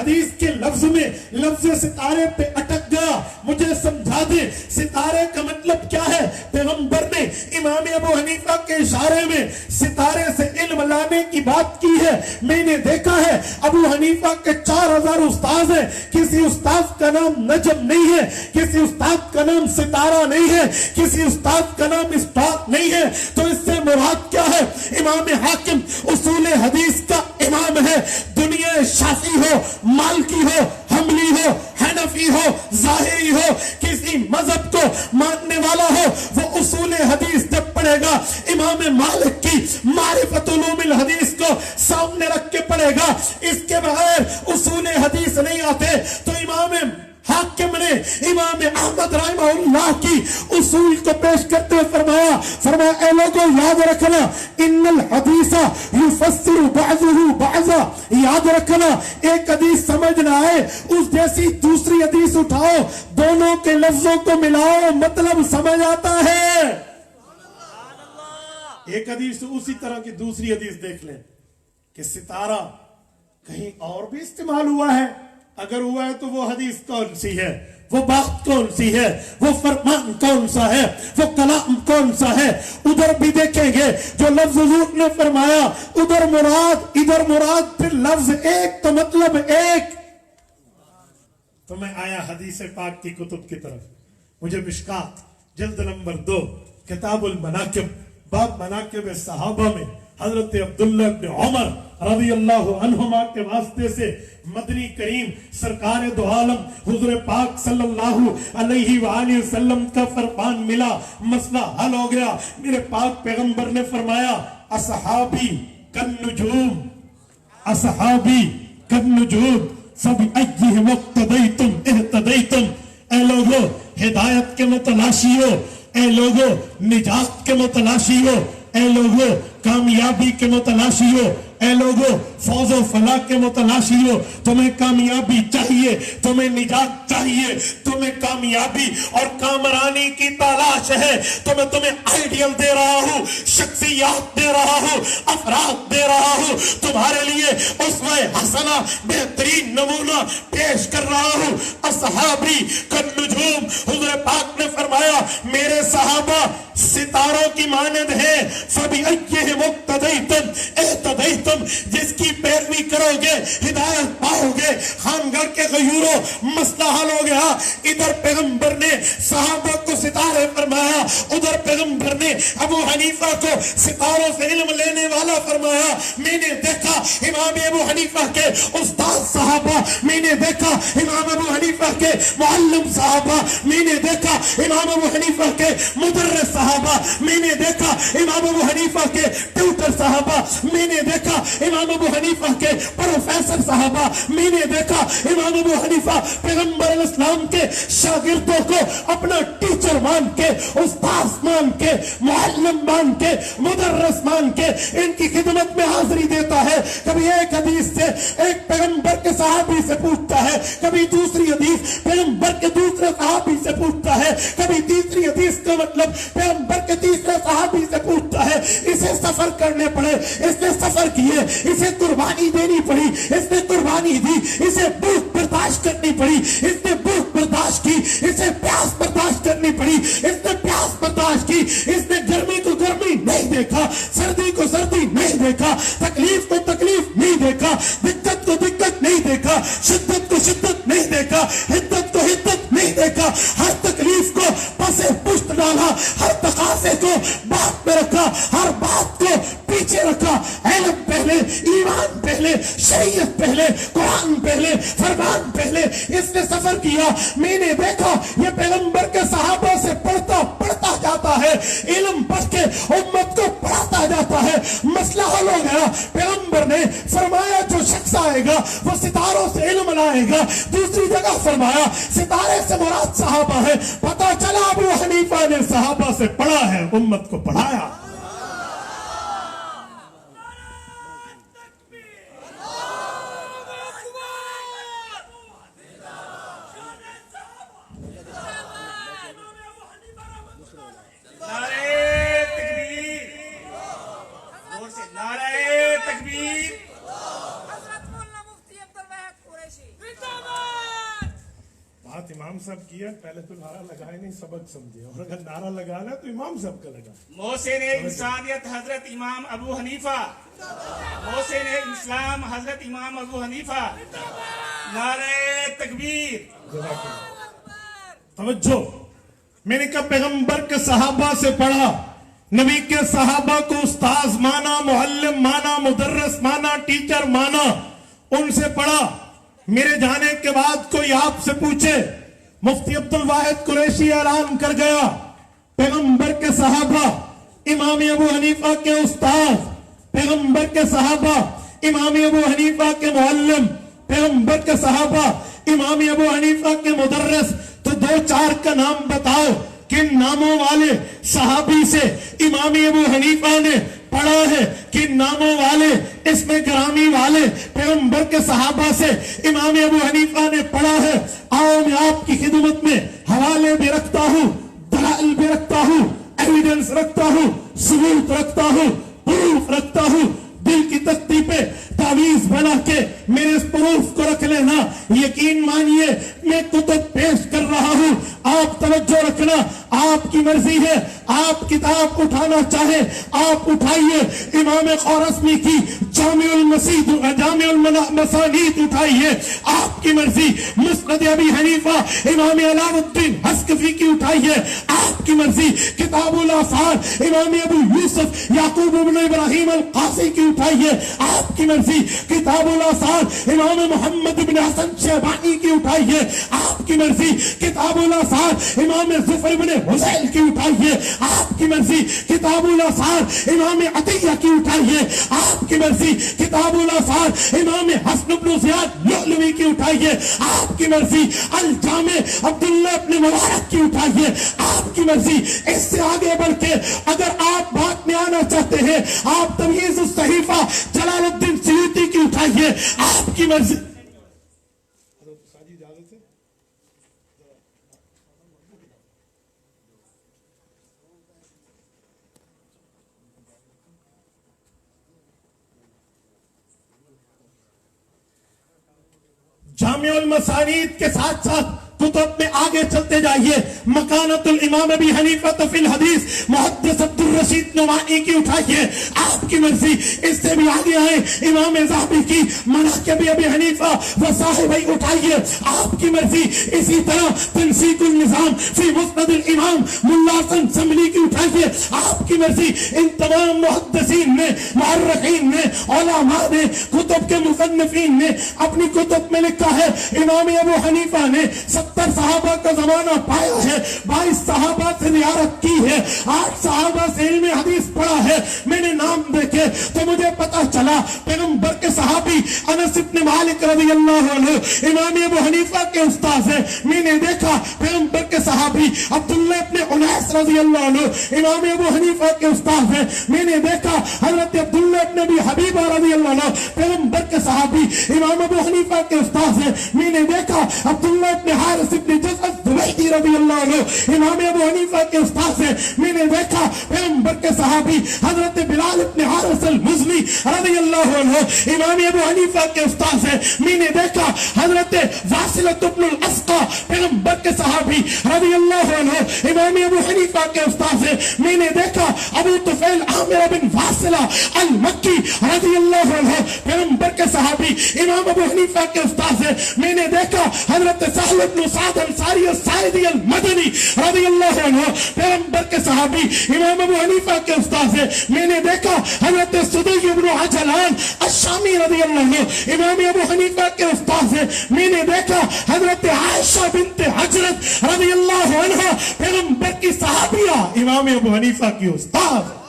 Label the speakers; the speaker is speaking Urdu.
Speaker 1: حدیث کے لفظ میں لفظ ستارے پہ اٹک گیا. مجھے سمجھا دے ستارے کا مطلب کیا ہے. پیغمبر نے امام ابو حنیفہ کے اشارے میں ستارے سے علم لانے کی بات کی ہے. میں نے دیکھا ہے ابو حنیفہ کے 4000 استاذ ہیں, کسی استاذ کا نام نجم نہیں ہے, کسی استاد کا نام ستارہ نہیں ہے, کسی استاد کا نام اسٹاک نہیں ہے. تو اس سے مراد کیا ہے. امام حاکم اصول حدیث کا امام ہے. دنیا شافعی ہو, مالکی ہو, حنبلی ہو, حنفی ہو, ظاہری ہو, کسی مذہب کو ماننے والا ہو, وہ اصول حدیث جب پڑھے گا امام مالک کی معرفت علوم الحدیث کو سامنے رکھ کے پڑھے گا. اس کے بغیر اصول حدیث نہیں آتے. تو امام حاکم نے امام احمد رحمہ اللہ کی اصول کو پیش کرتے ہوئے فرمایا اے لوگوں یاد رکھنا ان الحدیث یفسر بعضہ بعضا. یاد رکھنا ایک حدیث سمجھ نہ آئے اس جیسی دوسری حدیث اٹھاؤ, دونوں کے لفظوں کو ملاؤ, مطلب سمجھ آتا ہے. ایک حدیث اسی طرح کی دوسری حدیث دیکھ لیں کہ ستارہ کہیں اور بھی استعمال ہوا ہے. اگر ہوا ہے تو وہ حدیث کون سی ہے, وہ بات کون سی ہے, وہ فرمان کون سا ہے, وہ کلام کون سا ہے. ادھر بھی دیکھیں گے جو لفظ حضور نے فرمایا ادھر مراد ادھر مراد, پھر لفظ ایک تو مطلب ایک. تو میں آیا حدیث پاک کی کتب کی طرف. مجھے مشکات جلد نمبر 2 کتاب المناقب باب مناقب صحابہ میں حضرت عبداللہ ابن عمر رضی اللہ عنہما کے واسطے سے مدنی کریم سرکار دو عالم حضور پاک صلی اللہ علیہ وآلہ وسلم کا فرمان ملا, مسئلہ حل ہو گیا. میرے پاک پیغمبر نے فرمایا اصحابی کالنجوم, اصحابی کالنجوم فبأیہم اقتدیتم اہتدیتم. اے لوگو ہدایت کے متلاشی ہو, اے لوگو نجات کے متلاشی ہو, اے لوگو کامیابی کے متلاشی ہو, اے لوگو فوز و فلاح کے متلاشی ہو. تمہیں کامیابی چاہیے, تمہیں نجات چاہیے, تمہیں کامیابی اور کامرانی کی تلاش ہے تو میں تمہیں آئیڈیل دے رہا ہوں, شخصیات دے رہا ہوں, افراد دے رہا ہوں, تمہارے لیے اسوہ حسنہ بہترین نمونہ پیش کر رہا ہوں. اصحابی کالنجوم, حضور پاک نے فرمایا میرے صحابہ ستاروں کی مانند ہیں. فبأیہم اقتدیتم اہتدیتم, جس کی پیروی کرو گے ہدایت پاؤ گے. خانگڑھ کے غیوروں مسئلہ حل ہو گیا. ادھر پیغمبر نے صحابہ کو ستارے فرمایا, ادھر پیغمبر نے ابو حنیفہ کو ستاروں سے علم لینے والا فرمایا. میں نے دیکھا امام ابو حنیفہ کے استاد صحابہ, میں نے دیکھا امام ابو حنیفہ کے معلم صحابہ, میں نے دیکھا امام ابو حنیفہ کے مدرس صحابہ, میں نے دیکھا امام ابو حنیفہ کے ٹیوٹر صحابہ, میں نے دیکھا امام ابو حنیفہ کے پروفیسر صحابہ, میں نے دیکھا امام ابو حنیفہ پیغمبر اسلام کے شاگردوں کو اپنا ٹیچر مان کے, استاذ مان کے, معلم مان کے, مدرس مان کے ان کی خدمت میں حاضری دیتا ہے. کبھی ایک حدیث سے ایک پیغمبر کے صحابی سے پوچھتا ہے, کبھی دوسری حدیث پیغمبر کے دوسرے صحابی سے پوچھتا ہے, کبھی تیسری حدیث کا مطلب پیغمبر کے تیسرے صحابی سے پوچھتا ہے. اسے سفر کرنے پڑے, اس نے سفر کیے, اسے قربانی دینی پڑی, اس نے قربانی دی, اسے بھوک برداشت کرنی پڑی, اس نے بھوک برداشت کی, اسے پیاس برداشت کرنی پڑی, اس نے پیاس برداشت کی, اس نے گرمی کو گرمی نہیں دیکھا, سردی کو سردی نہیں دیکھا, تکلیف کو تکلیف نہیں دیکھا, دقت کو دقت نہیں دیکھا, شدت کو شدت نہیں دیکھا, حدت کو حدت نہیں دیکھا. ہر تکلیف کو پسے پشت ڈالا, ہر تقاضے کو بات میں رکھا, ہر بات کو پیچھے رکھا. علم پہلے, ایمان پہلے, شریعت پہلے, قرآن پہلے, فرمان پہلے. اس نے سفر کیا. میں نے دیکھا یہ پیغمبر کے صحابہ سے پڑھتا پڑھتا جاتا ہے, علم پڑھ کے امت کو پڑھاتا جاتا ہے. مسئلہ حل ہو گیا. پیغمبر نے فرمایا جو شخص آئے گا وہ ستاروں سے علم لائے گا. دوسری جگہ فرمایا ستارے سے مراد صحابہ ہے. پتہ چلا ابو حنیفہ نے صحابہ سے پڑھا ہے, امت کو پڑھایا. بات امام صاحب کی ہے، پہلے تو نعرہ لگائے نہیں، سبق سمجھے، اور اگر نعرہ لگانا تو امام صاحب کا لگا.
Speaker 2: محسن انسانیت حضرت امام ابو حنیفہ، محسن اسلام حضرت امام ابو حنیفہ. نعرہ تکبیر.
Speaker 1: توجہ، میں نے کہا پیغمبر کے صحابہ سے پڑھا، نبی کے صحابہ کو استاذ مانا، معلم مانا، مدرس مانا، ٹیچر مانا، ان سے پڑھا. میرے جانے کے بعد کوئی آپ سے پوچھے، مفتی عبد الواحد قریشی اعلان کر گیا پیغمبر کے صحابہ امام ابو حنیفہ کے استاذ، پیغمبر کے صحابہ امام ابو حنیفہ کے معلم، پیغمبر کے صحابہ امام ابو حنیفہ کے مدرس. تو دو چار کا نام بتاؤ کن ناموں والے صحابی سے امام ابو حنیفہ نے پڑھا ہے، کن ناموں والے اس میں گرامی والے پیغمبر کے صحابہ سے امام ابو حنیفہ نے پڑھا ہے. آؤ میں آپ کی خدمت میں حوالے بھی رکھتا ہوں، دلائل بھی رکھتا ہوں، ایویڈنس رکھتا ہوں، ثبوت رکھتا ہوں، پروف رکھتا ہوں. دل کی تختی پہ تعویذ بنا کے میرے اس پروف کو رکھ لینا. یقین مانیے میں کتب پیش کر رہا ہوں، آپ توجہ رکھنا، آپ کی مرضی ہے، آپ کتاب اٹھانا چاہے آپ اٹھائیے. امام خورسمی کی جامع المسانید اٹھائیے، آپ کی مرضی. مسند ابی حنیفہ امام علاء الدین حسکفی کی اٹھائیے، آپ کی مرضی. کتاب الآثار امام ابو یوسف یعقوب بن ابراہیم القاسی کی اٹھائیے، آپ کی مرضی. کتاب الآثار امام محمد بن حسن شیبانی کی اٹھائیے، آپ کی مرضی. کتاب الآثار امام ظفر بن حسین کی اٹھائیے، آپ کی مرضی. کتاب الآثار امام عطیہ کی اٹھائیے، آپ کی مرضی. کتاب الآثار امام حسن بن زیاد لؤلؤی کی اٹھائیے، آپ کی مرضی. الجامع عبداللہ ابن مبارک کی اٹھائیے، آپ کی مرضی. اس سے آگے بڑھ کے اگر آپ بات میں آنا چاہتے ہیں آپ تمیز الصحیفہ جلال الدین سیوطی کی اٹھائیے، آپ کی مرضی. جامع المسانید کے ساتھ ساتھ کتب میں آگے چلتے جائیے. مکانت الامام ابی حنیفہ فی الحدیث محدث عبد الرشید نعمانی کی اٹھائیے، آپ کی مرضی. اس سے بھی آگے آئے امام ذہبی کی مناقب ابی حنیفہ و صاحبی اٹھائیے، آپ کی مرضی. اسی طرح تنسیق النظام فی مسند الامام ملا حسن سملی کی اٹھائیے، آپ کی مرضی. ان تمام محدثین نے، معرخین نے، علماء نے، کتب کے مصنفین نے اپنی کتب میں لکھا ہے امام ابو حنیفہ نے 70 صحابہ کا زمانہ پایا ہے، 22 صحابہ سے زیارت کی ہے، 8 صحابہ سے علم حدیث پڑھا ہے. میں نے نام دیکھے تو مجھے پتا چلا پیغمبر کے صحابی انس بن مالک رضی اللہ عنہ امام ابو حنیفہ کے استاذ ہیں. میں نے دیکھا پیغمبر کے صحابی عبداللہ ابن انیس رضی اللہ عنہ امام ابو حنیفہ کے استاذ ہیں. میں نے دیکھا حضرت عبداللہ ابن ابی حبیبہ رضی اللہ عنہ پیغمبر کے صحابی امام ابو حنیفہ کے استاذ ہیں. میں نے دیکھا عبداللہ ابن حارث ابن جزء زبیدی رضی اللہ عنہ امام ابو حنیفہ کے استاذ ہیں. میں نے دیکھا پیغمبر کے صحابی حضرت بلال ابن حارث المزنی رضی اللہ عنہ امام ابو حنیفہ کے استاذ ہیں. میں نے دیکھا حضرت واصلۃ ابن الاسقا پیغمبر کے صحابی رضی اللہ عنہ امام ابو حنیفہ کے استاذ ہیں. میں نے دیکھا ابو طفیل عامر بن واصلہ المکی رضی اللہ عنہ پیغمبر کے صحابی امام ابو حنیفہ کے استاذ ہیں. میں نے دیکھا حضرت سہل بن سعد انصاری الساعدی المدنی رضی اللہ عنہ پیغمبر کے صحابی امام ابو حنیفہ کے استاذ ہیں. میں نے دیکھا حضرت سدی بن عجلان الشامی رضی اللہ عنہ امام ابو حنیفہ کے استاذ ہیں. میں نے دیکھا حضرت عائشہ بنت حجرت رضی اللہ عنہ پیغمبر کی صحابیہ امام ابو حنیفہ کی استاذ.